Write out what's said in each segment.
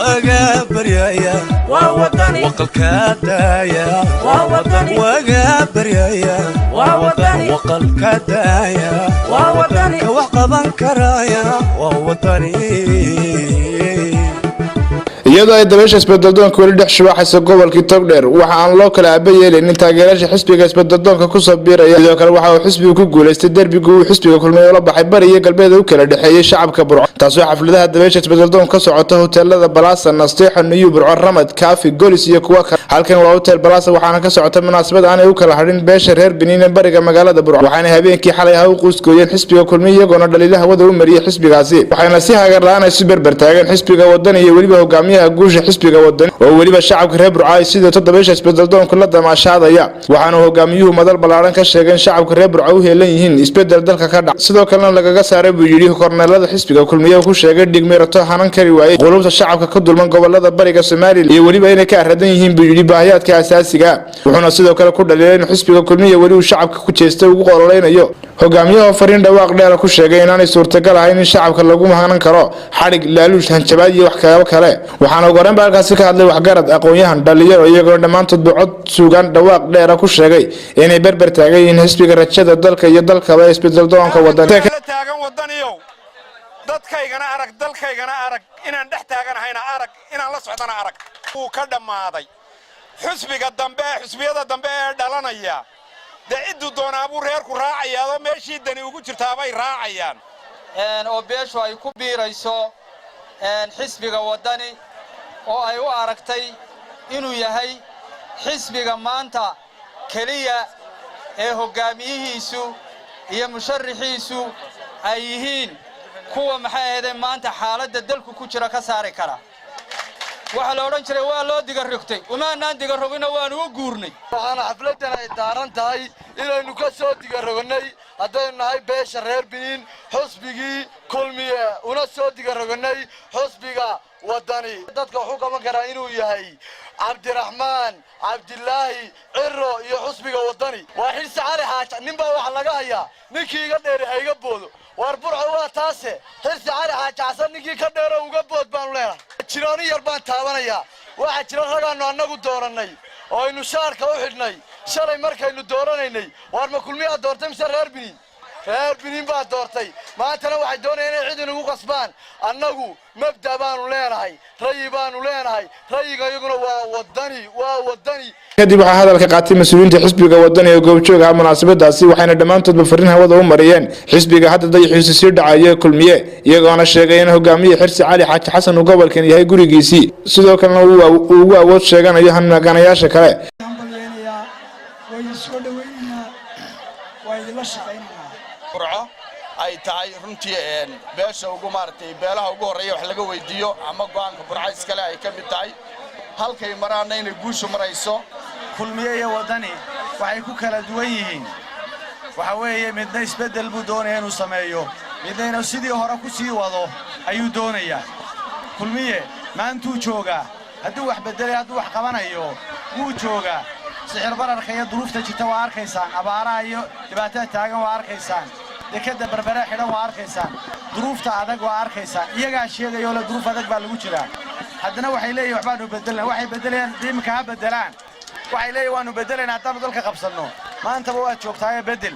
وقابر يا ووطني وقل كدايا ووطني وقابر يا ووطني وقل كدايا ووطني وحقبا كرايا ووطني iyadoo ay dabaysha isbeddeldoonka weli dhex shubaxaysa gobolkii Togdheer waxa aan loo kala aabayeelin taageerayaasha xisbiga isbeddeldoonka ku soo biiraya sidoo kale waxa uu xisbigu ku guuleystay darbiga uu xisbiga kulmiye la baxay bariga galbeed u kala dhaxeeyay shacabka Burco taasoo xafladaha dabaysha isbeddeldoonka ka socota hoteelada Balaasa Nasteexo New Burco Ramad Cafe Golis iyo kuwa kale halkan waa hotel Balaasa waxaana ka socota munaasabad aan ay u kala harin beesha reer Benin bariga magaalada Burco waxaana habeenkii xalay u qoyskooyeen xisbiga kulmiye iyagoona dhaliilaha wada u mariyay xisbigaasi waxaana si hagar la'aan ay si berber taagan xisbiga waddan iyo waliba hogaamiyaha guusha xisbiga waddan oo waliba shacabka reer Burco ay sidoo dabaysha isbeddeldoonka la damaashaadaya waxaana hogaamiyuhu madal balaaran ka sheegay shacabka reer Burco u heelan yihiin isbeddel dalka ka dhac sidoo kalena lagaga saaray buu yiri korneelada xisbiga kulmiye ku sheegay dhigmeerato hanan kari waayay qulubta shacabka ka dulman gobolada bariga Soomaaliya iyo waliba inay ka aradan yihiin buu yiri baahiyaadka asaasiga wuxuuna sidoo kale ku dhaleeyay in xisbiga kulmiye wali uu shacabka ku jeestay ugu qoroleynayo hogaamiyaha fariin dhawaaq dheer ku sheegay inaanay suurtagal ahayn in shacabka lagu mahanan karo xarig laaluush hanjabaad iyo wax kale waxaana go'aan balkaasi ka hadlay waxgarad aqoon-yahan dhalinyaro iyagoo dhamaantood cod suugan dhawaaq dheer ku sheegay inay berber taagayeen xisbiga rajada dalka iyo dalkaba isbeddeldoonka waddanka taagan wadaniyo dadkaygana arag dalkaygana arag inaan dhex taaganahayna arag inaan la socdana arag uu ka dhamaaday xisbiyada dambe ee dhalanaya ciidu doonaa buu reerku raacayaa meeshii dani ugu jirtaa bay raacayaan oo beeshu ay ku biirayso xisbiga wadani oo ay u aragtay inuu yahay xisbiga maanta kaliya ee hogaamiyihiisu iyo musharaxiisu ay yihiin kuwa maxay ahaydeen maanta xaaladda dalku ku jira ka saari kara waxa la oran jiray waa loo diga rogtay umaanaan diga rogina waanu u guurnay waxaana xafladan ay daaran tahay inaynu ka soo diga rognay haddaynu nahay beesha reer Benin xisbigii kulmiye una soo diga rognay xisbiga wadani dadka wuxuu qaban karaa inuu yahay Cabdiraxmaan Cabdillaahi Cirro iyo xisbiga wadani waa xil saari haaja ninba wax laga hayaa ninkii iga dheer hayga boodo war Burco waa taase xil saari haaja ninkii ka dheer uga bood baan leenahay jirooni yar baan taabanaya waxa jira ragaano anagu dooranay oo aynu shaarka u xidhnay shalay markaynu dooranaynay war ma kulmiye doortay mise reer Benin baa doortay maantana waxay doonayaan inay cid inagu qasbaan annagu mabda baanu leenahay rayi baanu leenahay rayiga iyaguna waa wadani kadib waxa hadalka qaatay mas'uuliyiinta xisbiga wadani ee goobjooga munaasabadaasi waxayna dhamaantoodba fariin hawada u mariyeen xisbiga hadda dayaxiisu sii dhacay kulmiye iyagoona sheegay in hogaamiye Xirsi Cali Xaaji Xasan uu gobolkan yahay gurigiisii sidoo kalena uu ugu awood sheeganayo hannaaganayaasha kale Burco ay tahay runtii beesha ugu maartay beelaha ugu horeeya wax laga weydiiyo ama go'aanka Burco iskale ay ka mid tahay halkay maraana inay guushu marayso kulmiye iyo wadani waxay ku kala duwan yihiin waxa weeye midna isbedel buu doonayaa inuu sameeyo midna sidii hore ku sii wado ayuu doonayaa kulmiye maantuu jooga hadduu wax bedelay hadduu wax qabanayo wuu jooga sixir bararka iyo duruufta jirta waa arkaysaan abaaraha iyo dhibaatada taagan waa arkaysaan dekada berbera xidhan waa arkaysaan duruufta adag waa arkaysaan iyaga sheegayo la duruuf adag baa lagu jiraa haddana waxay leeyihiin waxbaanu bedelaan waxay bedelayaan qiimka ha bedelaan waxay leeyihiin waanu bedelaynaa haddaanu dalka qabsanno maantaba waad joogtaa bedel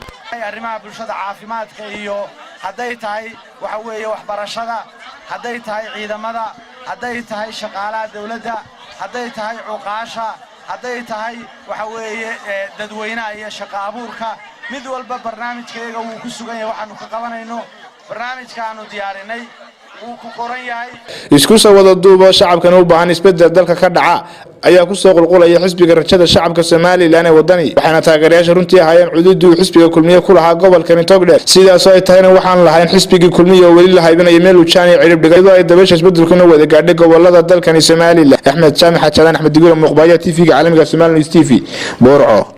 arrimaha bulshada caafimaadka iyo hadday tahay waxa weeye waxbarashada hadday tahay ciidamada hadday tahay shaqaalaha dawladda hadday tahay cuqaasha hadday tahay waxa weeye dadweynaha iyo shaqo abuurka mid walba barnaamijkeega uu ku sugan yahay waxaanu ka qabanayno barnaamijkaanu diyaarinay uu ku qoran yahay isku soo wada duubo shacabkan u baahan isbedel dalka ka dhaca ayaa ku soo qulqulaya xisbiga rajada shacabka Soomaaliland ee wadani waxaana taageerayaasha runtii hayeen cududdu xisbiga kulmiye ku lahaa gobolkan Togdheer sidaas oo ay tahayna waxaan lahayn xisbiga kulmiye oo wali la haybinayo meel uu jaani cirib dhigay ay dabaysha isbedelkuna wada gaadhay gobolada dalkan Soomaaliland Axmed Jaamac Xajadan Axmed Digiro Muqbaaya TV-ga caalamiga Soomaaliland TV Burco